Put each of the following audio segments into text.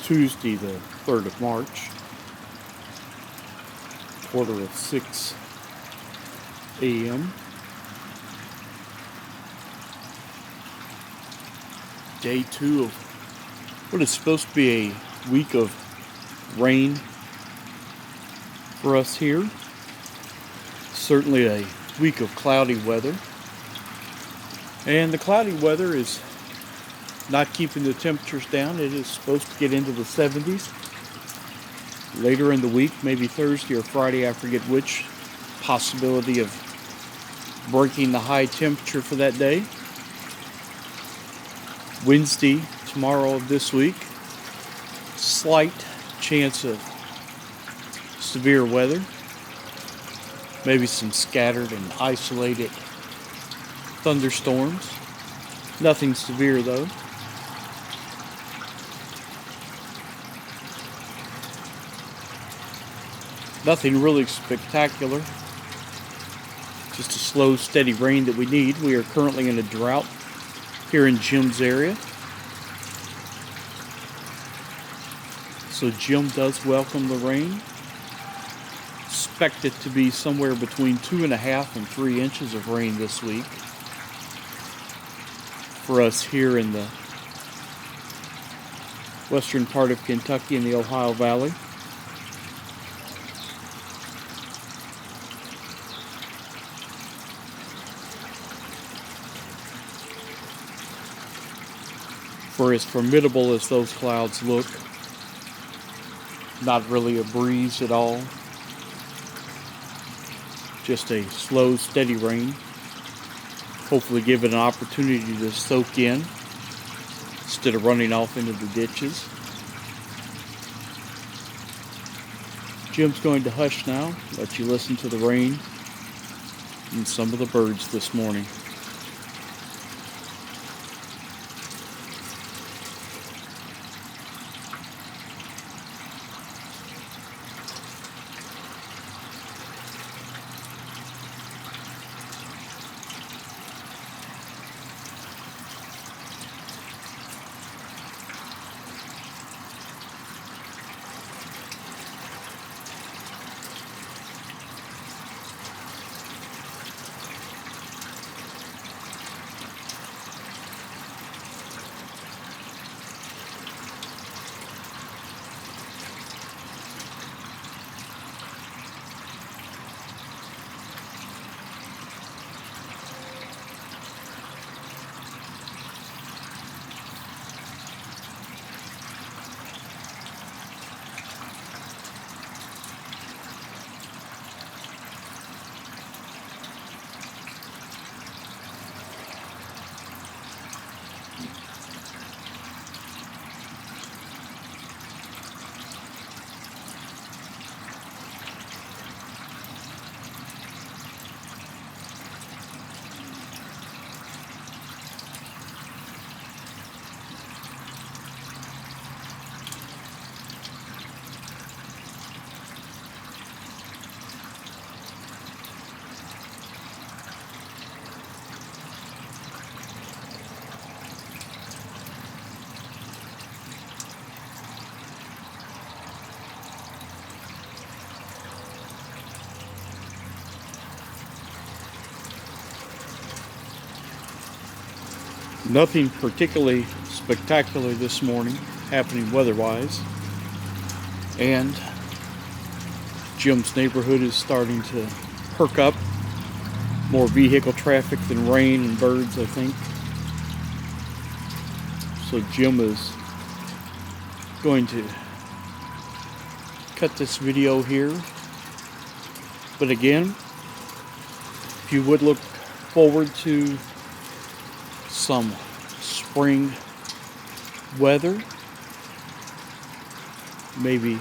Tuesday, the 3rd of March, 6:15 a.m. Day 2 of what is supposed to be a week of rain for us here. Certainly a week of cloudy weather. And the cloudy weather is not keeping the temperatures down. It is supposed to get into the 70s. Later in the week, maybe Thursday or Friday, I forget which, possibility of breaking the high temperature for that day. Wednesday, tomorrow of this week, slight chance of severe weather. Maybe some scattered and isolated thunderstorms. Nothing severe though. Nothing really spectacular. Just a slow, steady rain that we need. We are currently in a drought here in Jim's area. So Jim does welcome the rain. Expect it to be somewhere between 2.5 and 3 inches of rain this week for us here in the western part of Kentucky and the Ohio Valley. For as formidable as those clouds look, not really a breeze at all. Just a slow, steady rain. Hopefully give it an opportunity to soak in instead of running off into the ditches. Jim's going to hush now, let you listen to the rain and some of the birds this morning. Nothing particularly spectacular this morning happening weather-wise. And Jim's neighborhood is starting to perk up. More vehicle traffic than rain and birds, I think. So Jim is going to cut this video here. But again, if you would look forward to some spring weather, maybe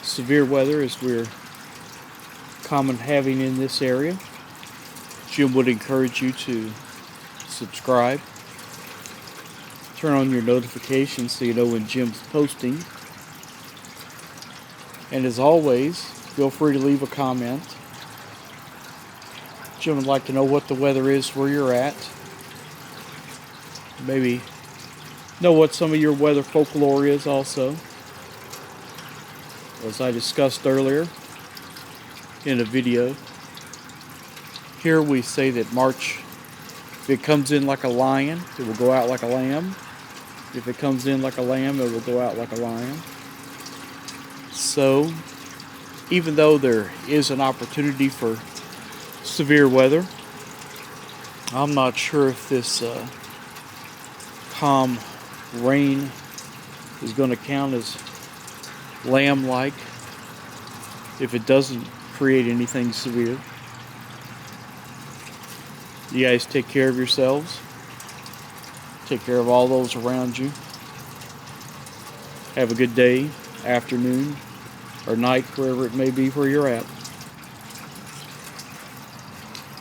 severe weather as we're common having in this area, Jim would encourage you to subscribe, turn on your notifications so you know when Jim's posting, and as always, feel free to leave a comment. Jim would like to know what the weather is where you're at. Maybe know what some of your weather folklore is also. As I discussed earlier in a video, here we say that March, if it comes in like a lion, it will go out like a lamb. If it comes in like a lamb, it will go out like a lion. So, even though there is an opportunity for severe weather, I'm not sure if this calm rain is going to count as lamb-like if it doesn't create anything severe. You guys take care of yourselves. Take care of all those around you. Have a good day, afternoon, or night, wherever it may be where you're at.